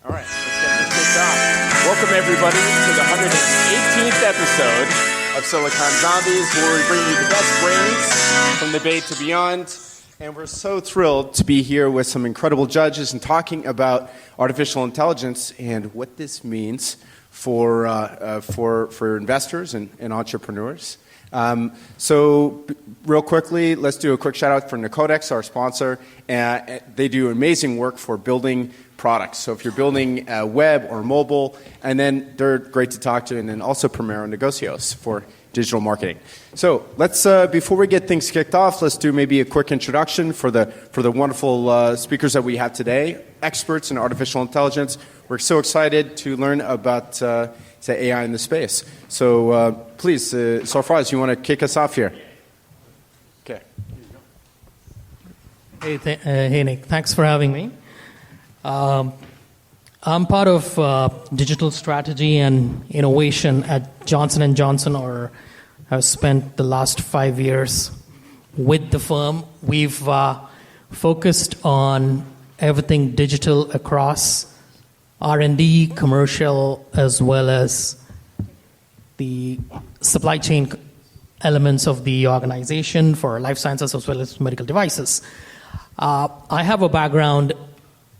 All right, let's get this kicked off. Welcome, everybody, to the 118th episode of Silicon Zombies, where we bring you the best brains from the Bay to beyond. And we're so thrilled to be here with some incredible judges and talking about artificial intelligence and what this means for investors and entrepreneurs. So real quickly, let's do a quick shout out for Nicodex, our sponsor. They do amazing work for building products. So if you're building web or mobile, and then they're great to talk to, and then also Primero Negocios for digital marketing. So let's before we get things kicked off, let's do maybe a quick introduction for the wonderful speakers that we have today, experts in artificial intelligence. We're so excited to learn about say AI in the space. So please, Sarfraz, you want to kick us off here? Okay. Hey Nick, thanks for having me. I'm part of digital strategy and innovation at Johnson & Johnson, or I've spent the last 5 years with the firm. We've focused on everything digital across R&D, commercial, as well as the supply chain elements of the organization for life sciences as well as medical devices. I have a background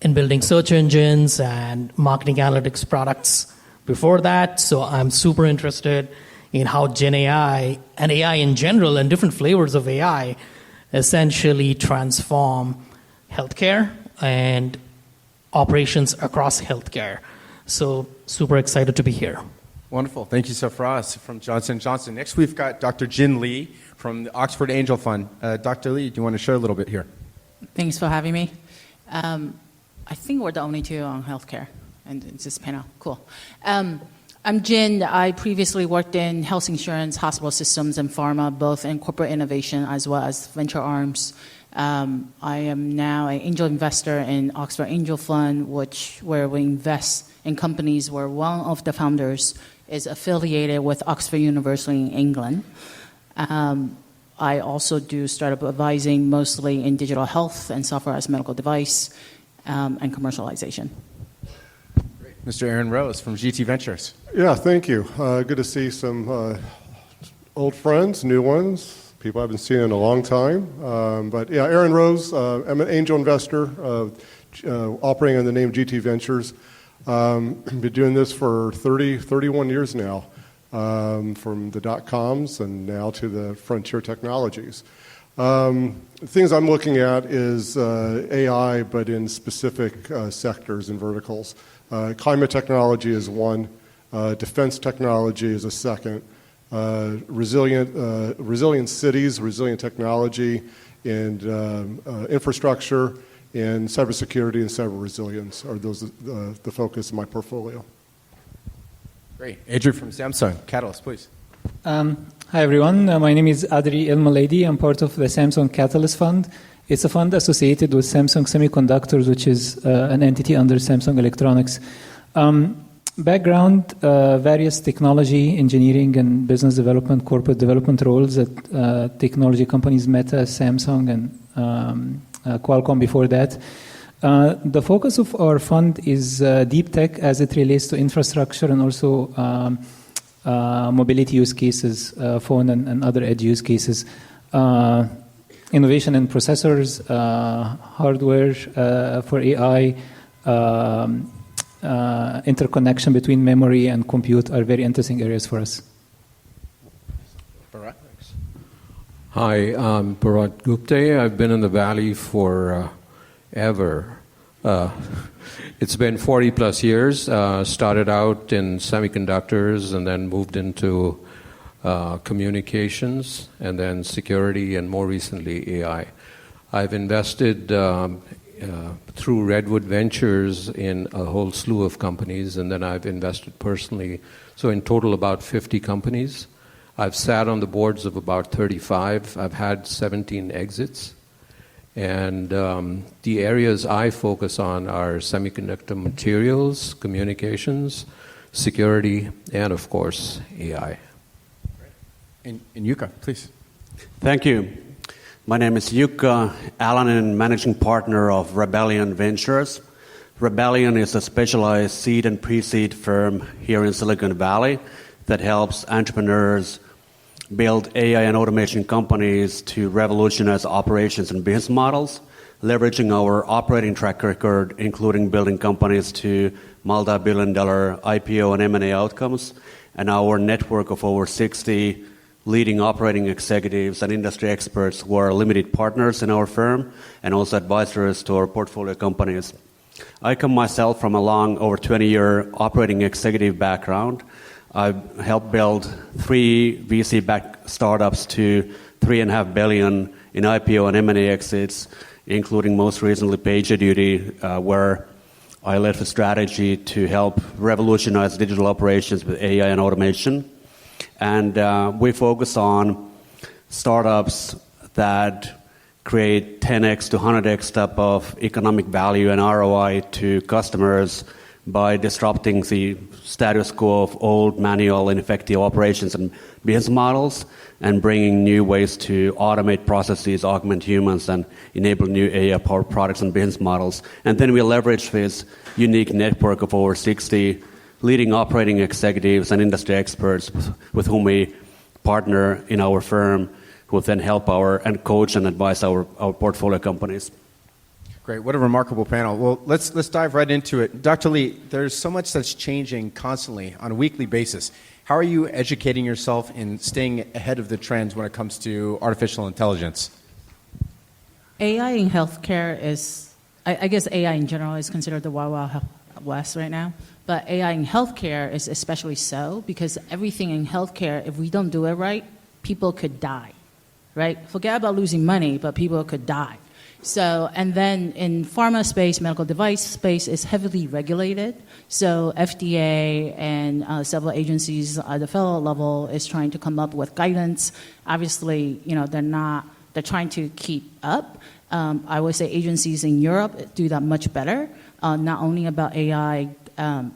in building search engines and marketing analytics products before that, so I'm super interested in how Gen AI and AI in general and different flavors of AI essentially transform healthcare and operations across healthcare. So super excited to be here. Wonderful. Thank you, Sarfraz from Johnson & Johnson. Next, we've got Dr. Jin Lee from the Oxford Angel Fund. Dr. Lee, do you want to share a little bit here? Thanks for having me. I think we're the only two on healthcare, and it's this panel. Cool. I'm Jin. I previously worked in health insurance, hospital systems, and pharma, both in corporate innovation as well as venture arms. I am now an angel investor in Oxford Angel Fund, where we invest in companies where one of the founders is affiliated with Oxford University in England. I also do startup advising, mostly in digital health and software as medical device, and commercialization. Great. Mr. Aaron Rose from GT Ventures. Yeah, thank you. Good to see some old friends, new ones, people I've been seeing in a long time. But yeah, Aaron Rose, I'm an angel investor operating under the name GT Ventures. Been doing this for 31 years now, from the dot-coms and now to the frontier technologies. Things I'm looking at is AI, but in specific sectors and verticals. Climate technology is one. Defense technology is a second. Resilient cities, resilient technology, and infrastructure, and cybersecurity and cyber resilience are those the focus of my portfolio. Great. Adry from Samsung. Catalyst, please. Hi, everyone. My name is Adry Elmilady. I'm part of the Samsung Catalyst Fund. It's a fund associated with Samsung Semiconductors, which is an entity under Samsung Electronics. Background, various technology, engineering, and business development, corporate development roles at technology companies, Meta, Samsung, and Qualcomm before that. The focus of our fund is deep tech as it relates to infrastructure and also mobility use cases, phone and other edge use cases. Innovation in processors, hardware for AI, interconnection between memory and compute are very interesting areas for us. Bharat. Hi, I'm Bharat Gupta. I've been in the Valley for ever. It's been 40 plus years. Started out in semiconductors and then moved into communications and then security and more recently AI. I've invested through Redwood Ventures in a whole slew of companies, and then I've invested personally. So in total about 50 companies. I've sat on the boards of about 35. I've had 17 exits. And the areas I focus on are semiconductor materials, communications, security, and of course, AI. And Jukka, please. Thank you. My name is Jukka, Alanen, managing partner of Rebellion Ventures. Rebellion is a specialized seed and pre-seed firm here in Silicon Valley that helps entrepreneurs build AI and automation companies to revolutionize operations and business models, leveraging our operating track record, including building companies to multi-billion-dollar IPO and M&A outcomes, and our network of over 60 leading operating executives and industry experts who are limited partners in our firm and also advisors to our portfolio companies. I come myself from a long, over 20-year operating executive background. I've helped build 3 VC-backed startups to $3.5 billion in IPO and M&A exits, including most recently PagerDuty, where I led the strategy to help revolutionize digital operations with AI and automation. And we focus on startups that create 10x to 100x type of economic value and ROI to customers by disrupting the status quo of old manual ineffective operations and business models and bringing new ways to automate processes, augment humans, and enable new AI-powered products and business models. And then we leverage this unique network of over 60 leading operating executives and industry experts with whom we partner in our firm, who then help and coach and advise our portfolio companies. Great. What a remarkable panel. Well, let's dive right into it. Dr. Lee, there's so much that's changing constantly on a weekly basis. How are you educating yourself and staying ahead of the trends when it comes to artificial intelligence? AI in healthcare is, I guess AI in general is considered the Wild Wild West right now. But AI in healthcare is especially so because everything in healthcare, if we don't do it right, people could die, right? Forget about losing money, but people could die. So, and then in pharma space, medical device space is heavily regulated. So FDA and several agencies at the federal level is trying to come up with guidance. Obviously, they're trying to keep up. I would say agencies in Europe do that much better, not only about AI,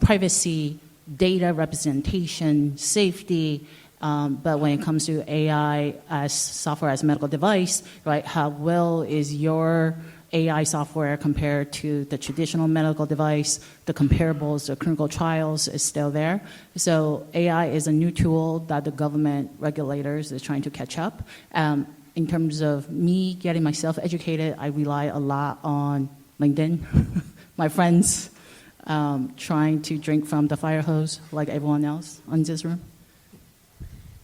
privacy, data representation, safety, but when it comes to AI as software as medical device, right, how well is your AI software compared to the traditional medical device? The comparables, the clinical trials is still there. So AI is a new tool that the government regulators is trying to catch up. In terms of me getting myself educated, I rely a lot on LinkedIn, my friends, trying to drink from the fire hose like everyone else in this room.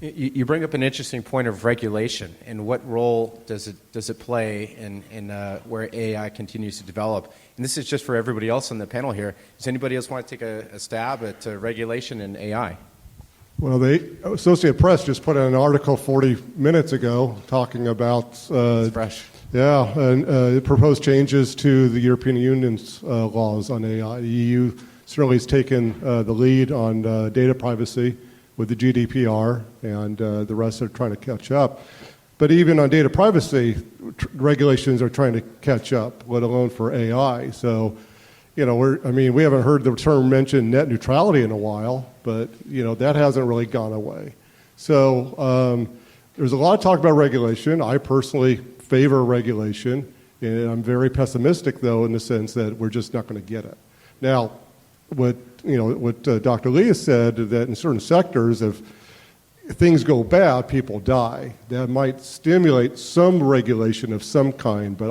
You bring up an interesting point of regulation, and what role does it play in where AI continues to develop? And this is just for everybody else on the panel here. Does anybody else want to take a stab at regulation in AI? Well, the Associated Press just put out an article 40 minutes ago talking about It's fresh. Yeah, and proposed changes to the European Union's laws on AI. The EU certainly has taken the lead on data privacy with the GDPR, and the rest are trying to catch up. But even on data privacy, regulations are trying to catch up, let alone for AI. So, we haven't heard the term mentioned net neutrality in a while, but, that hasn't really gone away. So there's a lot of talk about regulation. I personally favor regulation, and I'm very pessimistic, though, in the sense that we're just not going to get it. Now, what Dr. Lee has said, that in certain sectors, if things go bad, people die. That might stimulate some regulation of some kind, but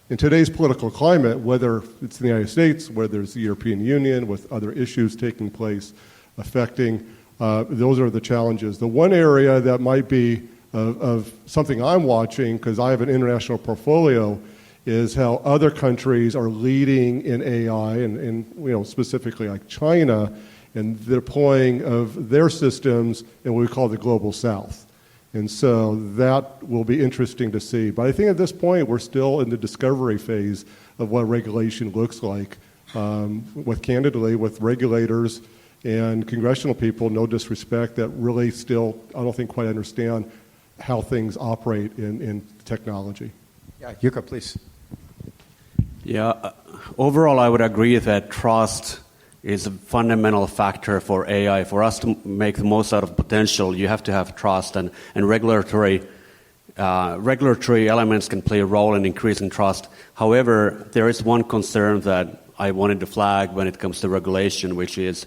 in today's political climate, whether it's in the United States, whether it's the European Union, with other issues taking place affecting, those are the challenges. The one area that might be of something I'm watching, because I have an international portfolio, is how other countries are leading in AI, and specifically like China, and the deploying of their systems in what we call the global south. And so that will be interesting to see. But I think at this point, we're still in the discovery phase of what regulation looks like, with regulators and congressional people, no disrespect, that really still, I don't think, quite understand how things operate in technology. Yeah, Jukka, please. Yeah, overall, I would agree that trust is a fundamental factor for AI. For us to make the most out of potential, you have to have trust, and regulatory elements can play a role in increasing trust. However, there is one concern that I wanted to flag when it comes to regulation, which is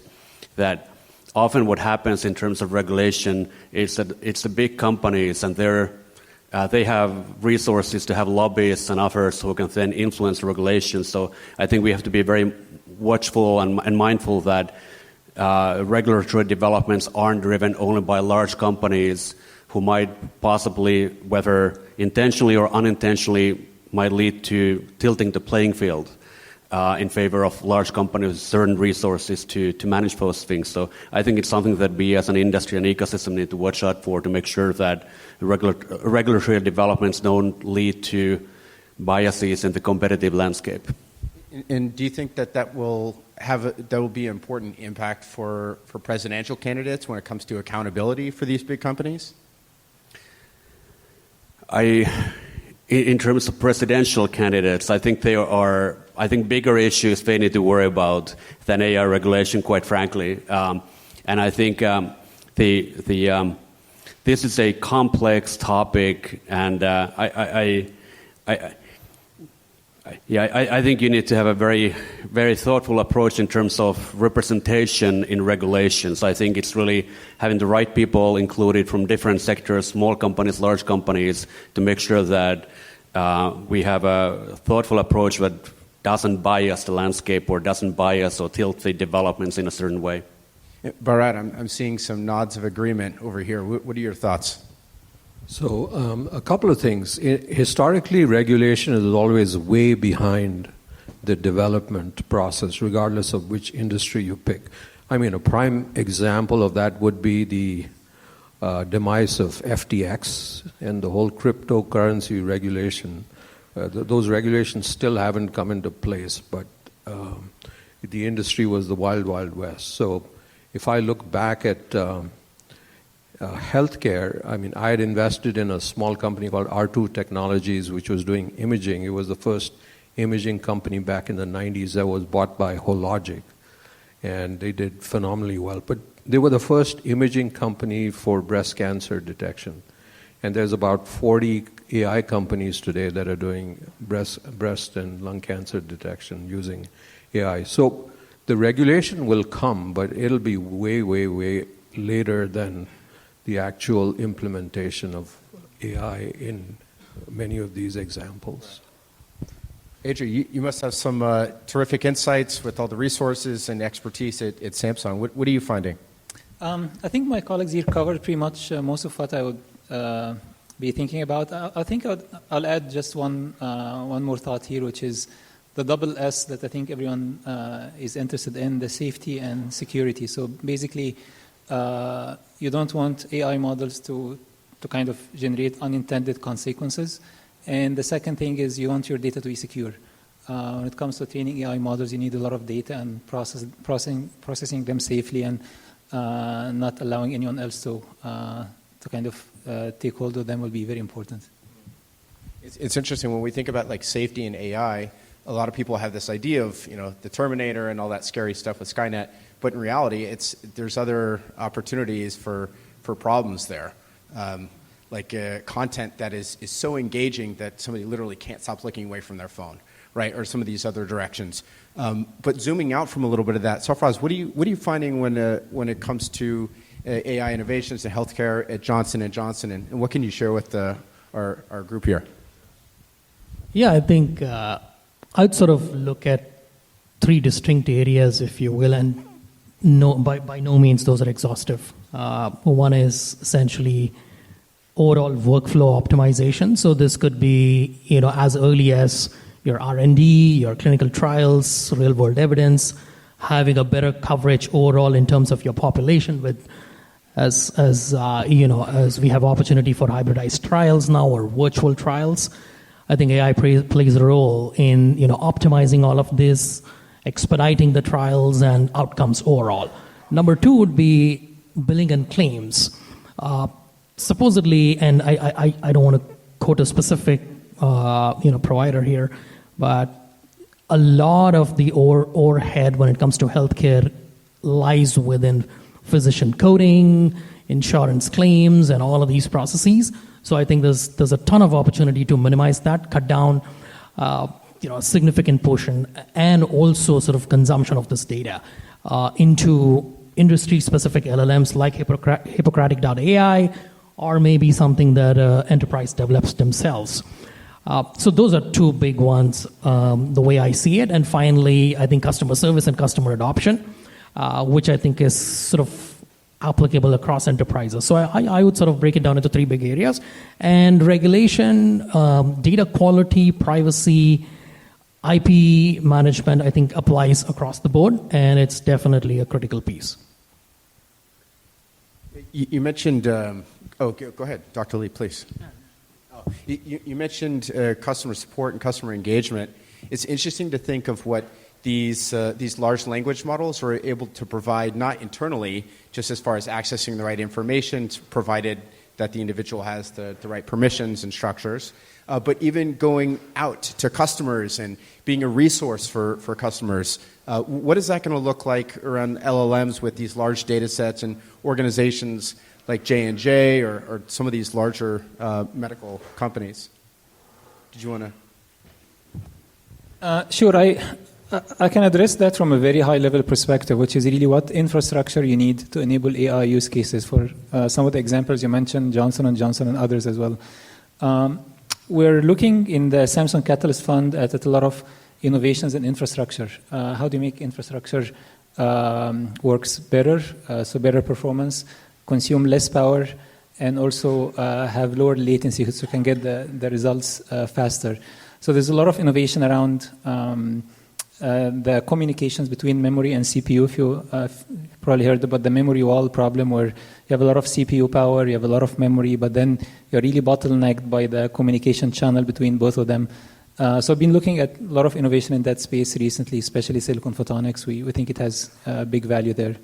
that often what happens in terms of regulation is that it's the big companies and they have resources to have lobbyists and others who can then influence regulation. So I think we have to be very watchful and mindful that regulatory developments aren't driven only by large companies who might possibly, whether intentionally or unintentionally, might lead to tilting the playing field in favor of large companies with certain resources to manage those things. So I think it's something that we as an industry and ecosystem need to watch out for to make sure that regulatory developments don't lead to biases in the competitive landscape. And do you think that will be an important impact for presidential candidates when it comes to accountability for these big companies? In terms of presidential candidates, I think bigger issues they need to worry about than AI regulation, quite frankly. And I think this is a complex topic, and I think you need to have a very, very thoughtful approach in terms of representation in regulations. I think it's really having the right people included from different sectors, small companies, large companies, to make sure that we have a thoughtful approach that doesn't bias the landscape or doesn't bias or tilt the developments in a certain way. Bharat, I'm seeing some nods of agreement over here. What are your thoughts? So a couple of things. Historically, regulation is always way behind the development process, regardless of which industry you pick. I mean, a prime example of that would be the demise of FTX and the whole cryptocurrency regulation. Those regulations still haven't come into place, but the industry was the wild, wild west. So if I look back at healthcare, I mean, I had invested in a small company called R2 Technologies, which was doing imaging. It was the first imaging company back in the 90s that was bought by Hologic, and they did phenomenally well. But they were the first imaging company for breast cancer detection. And there's about 40 AI companies today that are doing breast and lung cancer detection using AI. So the regulation will come, but it'll be way, way, way later than the actual implementation of AI in many of these examples. Adry, you must have some terrific insights with all the resources and expertise at Samsung. What are you finding? I think my colleagues here covered pretty much most of what I would be thinking about. I think I'll add just one more thought here, which is the double S that I think everyone is interested in, the safety and security. So basically, you don't want AI models to kind of generate unintended consequences. And the second thing is you want your data to be secure. When it comes to training AI models, you need a lot of data and processing them safely and not allowing anyone else to kind of take hold of them will be very important. It's interesting when we think about like safety in AI. A lot of people have this idea of the Terminator and all that scary stuff with Skynet, but in reality, there's other opportunities for problems there, like content that is so engaging that somebody literally can't stop looking away from their phone, right? Or some of these other directions. But zooming out from a little bit of that, Sarfraz, what are you finding when it comes to AI innovations in healthcare at Johnson & Johnson, and what can you share with our group here? Yeah, I think I'd sort of look at three distinct areas, if you will, and by no means those are exhaustive. One is essentially overall workflow optimization. So this could be as early as your R&D, your clinical trials, real-world evidence, having a better coverage overall in terms of your population. With as we have opportunity for hybridized trials now or virtual trials, I think AI plays a role in optimizing all of this, expediting the trials and outcomes overall. Number two would be billing and claims. Supposedly, and I don't want to quote a specific provider here, but a lot of the overhead when it comes to healthcare lies within physician coding, insurance claims, and all of these processes. So I think there's a ton of opportunity to minimize that, cut down a significant portion and also sort of consumption of this data into industry-specific LLMs like Hippocratic.ai, or maybe something that enterprise develops themselves. So those are two big ones, the way I see it. And finally, I think customer service and customer adoption, which I think is sort of applicable across enterprises. So I would sort of break it down into three big areas. And regulation, data quality, privacy, IP management, I think applies across the board, and it's definitely a critical piece. You mentioned, go ahead, Dr. Lee, please. Oh, you mentioned customer support and customer engagement. It's interesting to think of what these large language models are able to provide, not internally, just as far as accessing the right information, provided that the individual has the right permissions and structures, but even going out to customers and being a resource for customers. What is that going to look like around LLMs with these large data sets and organizations like J&J or some of these larger medical companies? Did you want to? Sure. I can address that from a very high-level perspective, which is really what infrastructure you need to enable AI use cases. For some of the examples you mentioned, Johnson & Johnson and others as well. We're looking in the Samsung Catalyst Fund at a lot of innovations in infrastructure. How do you make infrastructure works better, so better performance, consume less power, and also have lower latency so you can get the results faster. So there's a lot of innovation around the communications between memory and CPU. If you probably heard about the memory wall problem, where you have a lot of CPU power, you have a lot of memory, but then you're really bottlenecked by the communication channel between both of them. So I've been looking at a lot of innovation in that space recently, especially silicon photonics. We think it has big value there.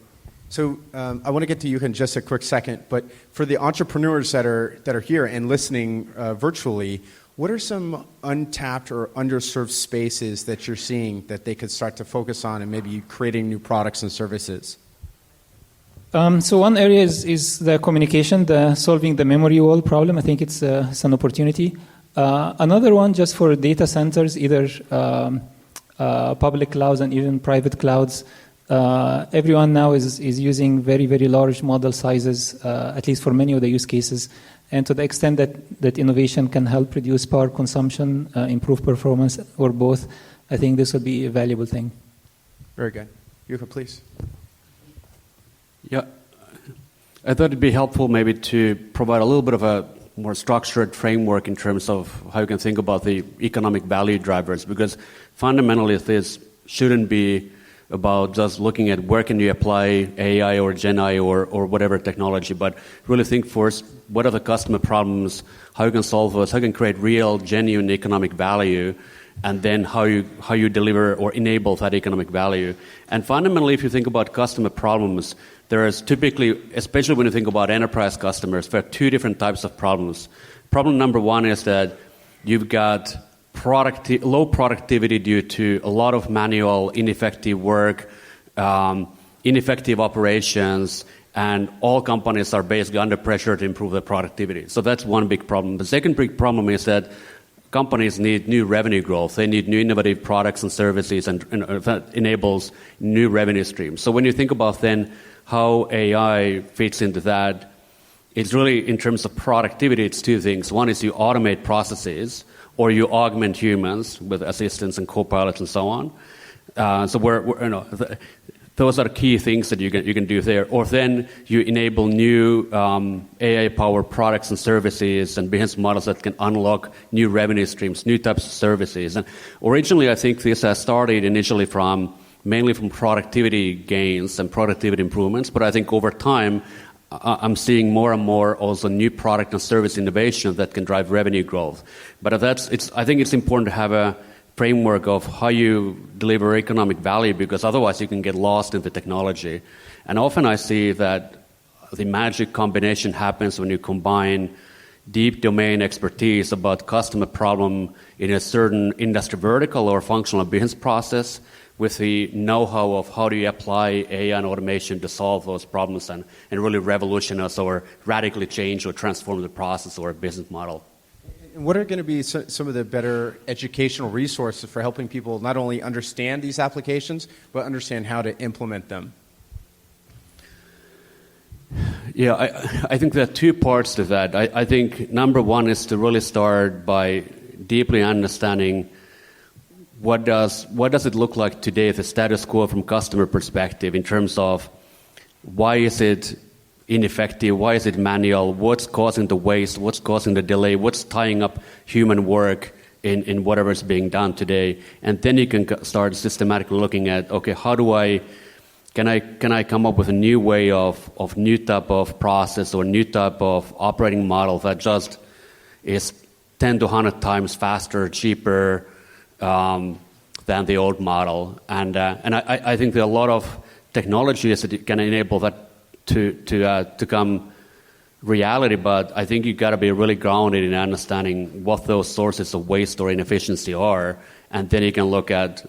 So I want to get to you in just a quick second, but for the entrepreneurs that are here and listening virtually, what are some untapped or underserved spaces that you're seeing that they could start to focus on and maybe creating new products and services? So one area is the communication, solving the memory wall problem. I think it's an opportunity. Another one just for data centers, either public clouds and even private clouds. Everyone now is using very, very large model sizes, at least for many of the use cases. And to the extent that innovation can help reduce power consumption, improve performance, or both, I think this would be a valuable thing. Very good. Jukka, please. Yeah, I thought it'd be helpful maybe to provide a little bit of a more structured framework in terms of how you can think about the economic value drivers, because fundamentally this shouldn't be about just looking at where can you apply AI or Gen AI or whatever technology, but really think first, what are the customer problems, how you can solve those, how you can create real, genuine economic value, and then how you deliver or enable that economic value. And fundamentally, if you think about customer problems, there is typically, especially when you think about enterprise customers, there are two different types of problems. Problem number one is that you've got low productivity due to a lot of manual, ineffective work, ineffective operations, and all companies are basically under pressure to improve their productivity. So that's one big problem. The second big problem is that companies need new revenue growth. They need new innovative products and services, and that enables new revenue streams. So when you think about then how AI fits into that, it's really in terms of productivity, it's two things. One is you automate processes, or you augment humans with assistants and co-pilots and so on. So those are key things that you can do there. Or then you enable new AI-powered products and services and business models that can unlock new revenue streams, new types of services. And originally, I think this has started initially mainly from productivity gains and productivity improvements. But I think over time, I'm seeing more and more also new product and service innovation that can drive revenue growth. But I think it's important to have a framework of how you deliver economic value, because otherwise you can get lost in the technology. And often I see that the magic combination happens when you combine deep domain expertise about customer problem in a certain industry vertical or functional business process with the know-how of how do you apply AI and automation to solve those problems and really revolutionize or radically change or transform the process or business model. And what are going to be some of the better educational resources for helping people not only understand these applications, but understand how to implement them? Yeah, I think there are two parts to that. I think number one is to really start by deeply understanding what does it look like today, the status quo from customer perspective, in terms of why is it ineffective, why is it manual, what's causing the waste, what's causing the delay, what's tying up human work in whatever is being done today. And then you can start systematically looking at, okay, how do can I come up with a new way of new type of process or new type of operating model that just is 10 to 100 times faster, cheaper than the old model. And I think there are a lot of technologies that can enable that to come reality, but I think you've got to be really grounded in understanding what those sources of waste or inefficiency are, and then you can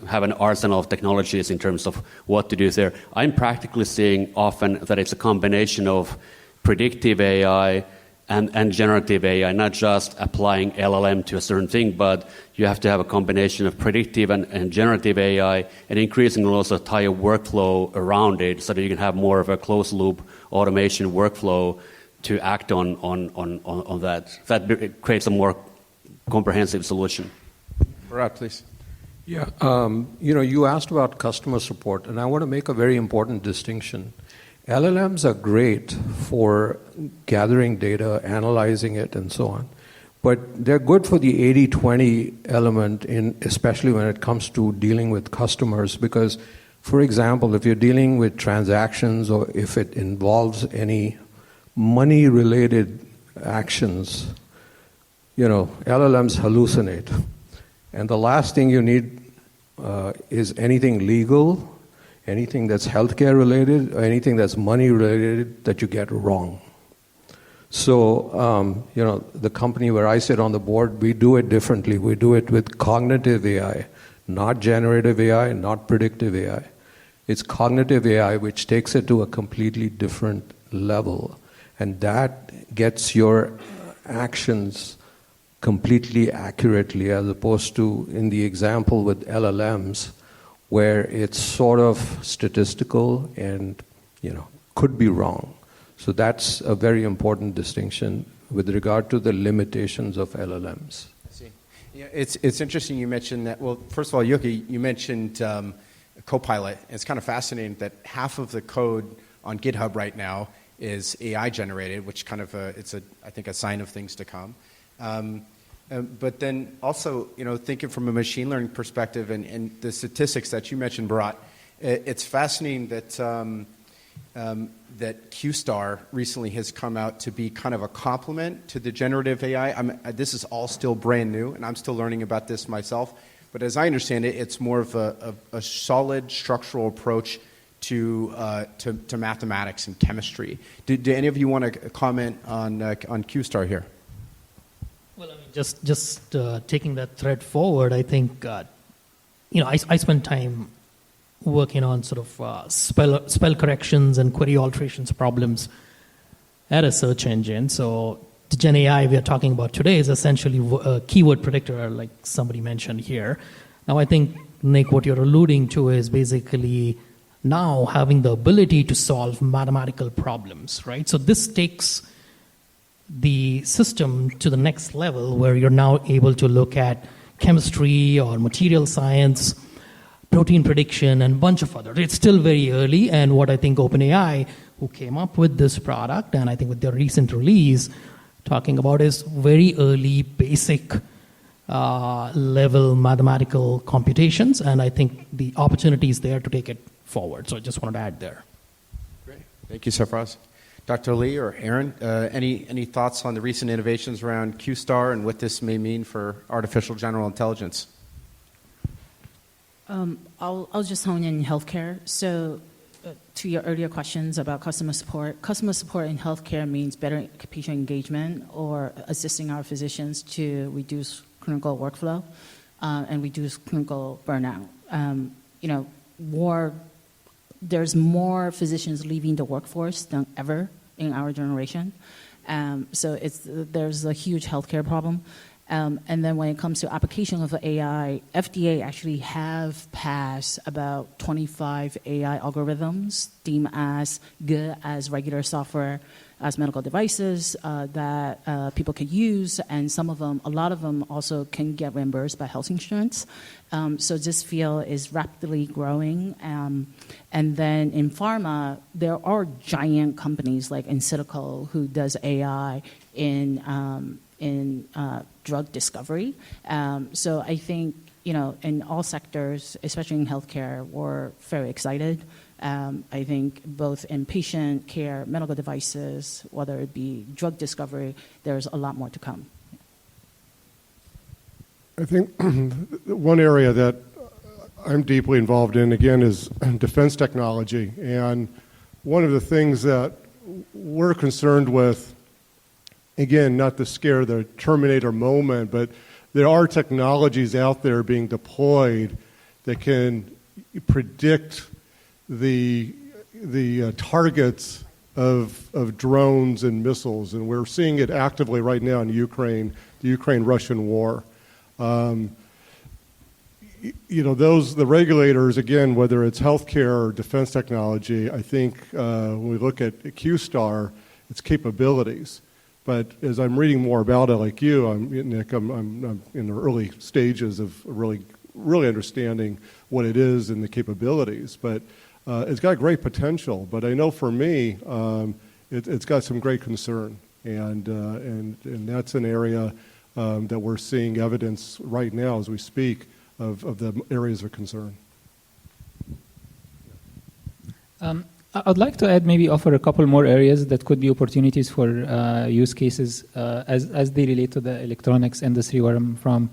have an arsenal of technologies in terms of what to do there. I'm practically seeing often that it's a combination of predictive AI and generative AI, not just applying LLM to a certain thing, but you have to have a combination of predictive and generative AI, and increasingly also tie a workflow around it so that you can have more of a closed loop automation workflow to act on that. That creates a more comprehensive solution. Bharat, please. Yeah, you asked about customer support, and I want to make a very important distinction. LLMs are great for gathering data, analyzing it, and so on. But they're good for the 80-20 element, especially when it comes to dealing with customers. Because, for example, if you're dealing with transactions or if it involves any money-related actions, LLMs hallucinate. And the last thing you need is anything legal, anything that's healthcare related, or anything that's money related that you get wrong. So, the company where I sit on the board, we do it differently. We do it with cognitive AI, not generative AI, not predictive AI. It's cognitive AI, which takes it to a completely different level. And that gets your actions completely accurately, as opposed to in the example with LLMs, where it's sort of statistical and, could be wrong. So that's a very important distinction with regard to the limitations of LLMs. I see. Yeah, it's interesting you mentioned that. Well, first of all, Jukka, you mentioned Copilot. It's kind of fascinating that half of the code on GitHub right now is AI generated, which kind of I think a sign of things to come. But then also, thinking from a machine learning perspective and the statistics that you mentioned, Bharat, it's fascinating that that QStar recently has come out to be kind of a complement to the generative AI. This is all still brand new, and I'm still learning about this myself. But as I understand it, it's more of a solid structural approach to mathematics and chemistry. Do any of you want to comment on QStar here? Well, just taking that thread forward, I think, I spend time working on sort of spell corrections and query alterations problems at a search engine. So the Gen AI we are talking about today is essentially a keyword predictor, like somebody mentioned here. Now, I think, Nick, what you're alluding to is basically now having the ability to solve mathematical problems, right? So this takes the system to the next level, where you're now able to look at chemistry or material science, protein prediction, and a bunch of other. It's still very early, and what I think OpenAI, who came up with this product, and I think with their recent release, talking about is very early, basic level mathematical computations, and I think the opportunity is there to take it forward. So I just wanted to add there. Great. Thank you, Sarfraz. Dr. Lee or Aaron, any thoughts on the recent innovations around QStar and what this may mean for artificial general intelligence? I'll just hone in healthcare. So to your earlier questions about customer support in healthcare means better patient engagement or assisting our physicians to reduce clinical workflow and reduce clinical burnout. There's more physicians leaving the workforce than ever in our generation. So there's a huge healthcare problem. And then when it comes to application of AI, FDA actually have passed about 25 AI algorithms deemed as good as regular software as medical devices that people can use, and some of them, a lot of them also can get reimbursed by health insurance. So this field is rapidly growing. And then in pharma, there are giant companies like Insitico who does AI in drug discovery. So I think, in all sectors, especially in healthcare, we're very excited. I think both in patient care, medical devices, whether it be drug discovery, there's a lot more to come. I think one area that I'm deeply involved in, again, is defense technology. And one of the things that we're concerned with, again, not to scare the Terminator moment, but there are technologies out there being deployed that can predict the targets of drones and missiles, and we're seeing it actively right now in Ukraine, the Ukraine-Russian war. The regulators, again, whether it's healthcare or defense technology, I think when we look at QStar, its capabilities. But as I'm reading more about it, like you, Nick, I'm in the early stages of really understanding what it is and the capabilities. But it's got great potential. But I know for me, it's got some great concern, and that's an area that we're seeing evidence right now as we speak of the areas of concern. I'd like to add, maybe offer a couple more areas that could be opportunities for use cases as they relate to the electronics industry where I'm from.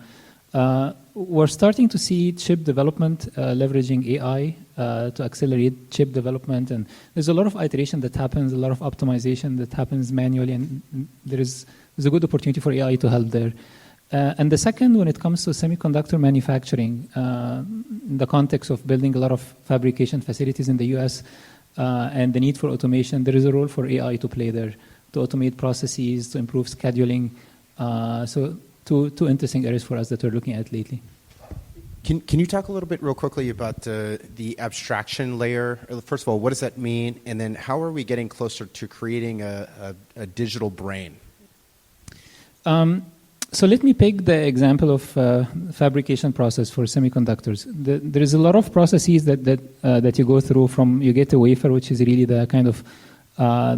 We're starting to see chip development leveraging AI to accelerate chip development, and there's a lot of iteration that happens, a lot of optimization that happens manually, and there's a good opportunity for AI to help there. And the second, when it comes to semiconductor manufacturing, in the context of building a lot of fabrication facilities in the US and the need for automation, there is a role for AI to play there, to automate processes, to improve scheduling. So two interesting areas for us that we're looking at lately. Can you talk a little bit real quickly about the abstraction layer? First of all, what does that mean? And then how are we getting closer to creating a digital brain? So let me pick the example of fabrication process for semiconductors. There is a lot of processes that you go through from you get a wafer, which is really the kind of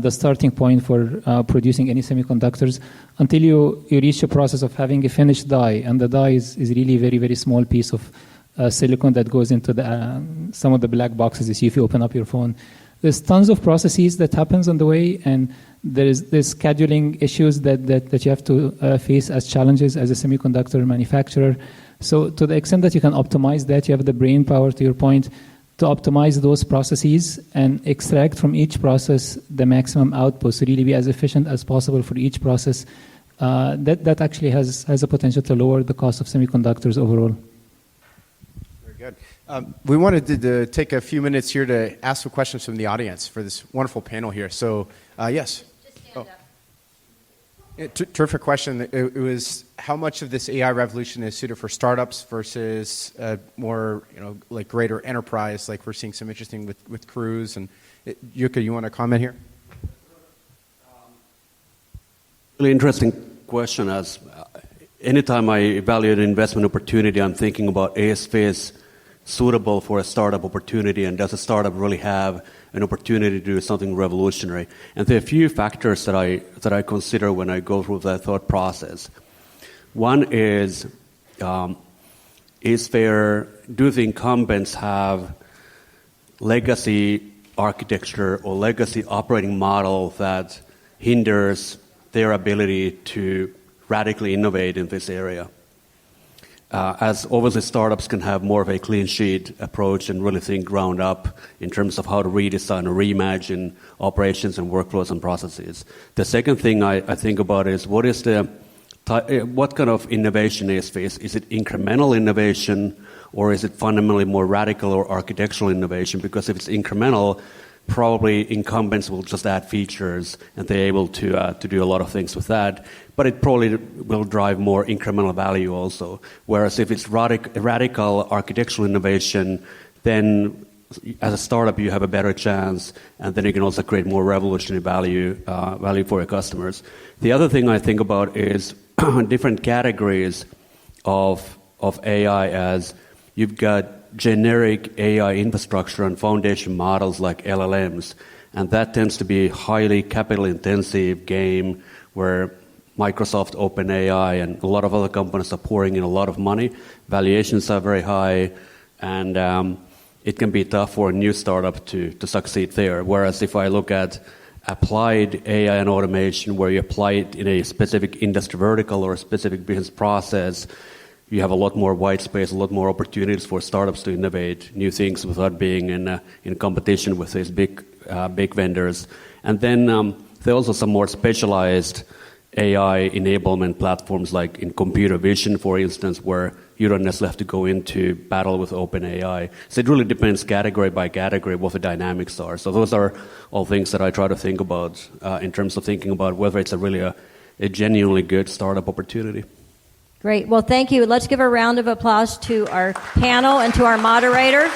the starting point for producing any semiconductors, until you reach a process of having a finished die, and the die is really a very, very small piece of silicon that goes into some of the black boxes you see if you open up your phone. There's tons of processes that happens on the way, and there's scheduling issues that you have to face as challenges as a semiconductor manufacturer. So to the extent that you can optimize that, you have the brain power, to your point, to optimize those processes and extract from each process the maximum output, so really be as efficient as possible for each process. That actually has a potential to lower the cost of semiconductors overall. Very good. We wanted to take a few minutes here to ask some questions from the audience for this wonderful panel here. So, yes. Just stand up. Terrific question. It was how much of this AI revolution is suited for startups versus more, like greater enterprise, like we're seeing some interesting with Cruise. And Jukka, you want to comment here? Really interesting question. As anytime I evaluate an investment opportunity, I'm thinking about ASV suitable for a startup opportunity, and does a startup really have an opportunity to do something revolutionary? And there are a few factors that I consider when I go through that thought process. One is do the incumbents have legacy architecture or legacy operating model that hinders their ability to radically innovate in this area? As obviously startups can have more of a clean sheet approach and really think ground up in terms of how to redesign or reimagine operations and workflows and processes. The second thing I think about is what kind of innovation is this? Is it incremental innovation, or is it fundamentally more radical or architectural innovation? Because if it's incremental, probably incumbents will just add features and they're able to do a lot of things with that. But it probably will drive more incremental value also. Whereas if it's radical architectural innovation, then as a startup you have a better chance, and then you can also create more revolutionary value for your customers. The other thing I think about is different categories of AI, as you've got generic AI infrastructure and foundation models like LLMs, and that tends to be highly capital-intensive game where Microsoft, OpenAI, and a lot of other companies are pouring in a lot of money. Valuations are very high, and it can be tough for a new startup to succeed there. Whereas if I look at applied AI and automation, where you apply it in a specific industry vertical or a specific business process, you have a lot more white space, a lot more opportunities for startups to innovate new things without being in competition with these big vendors. And then there are also some more specialized AI enablement platforms, like in computer vision, for instance, where you don't necessarily have to go into battle with OpenAI. So it really depends category by category what the dynamics are. So those are all things that I try to think about in terms of thinking about whether it's really a genuinely good startup opportunity. Great. Well, thank you. Let's give a round of applause to our panel and to our moderator.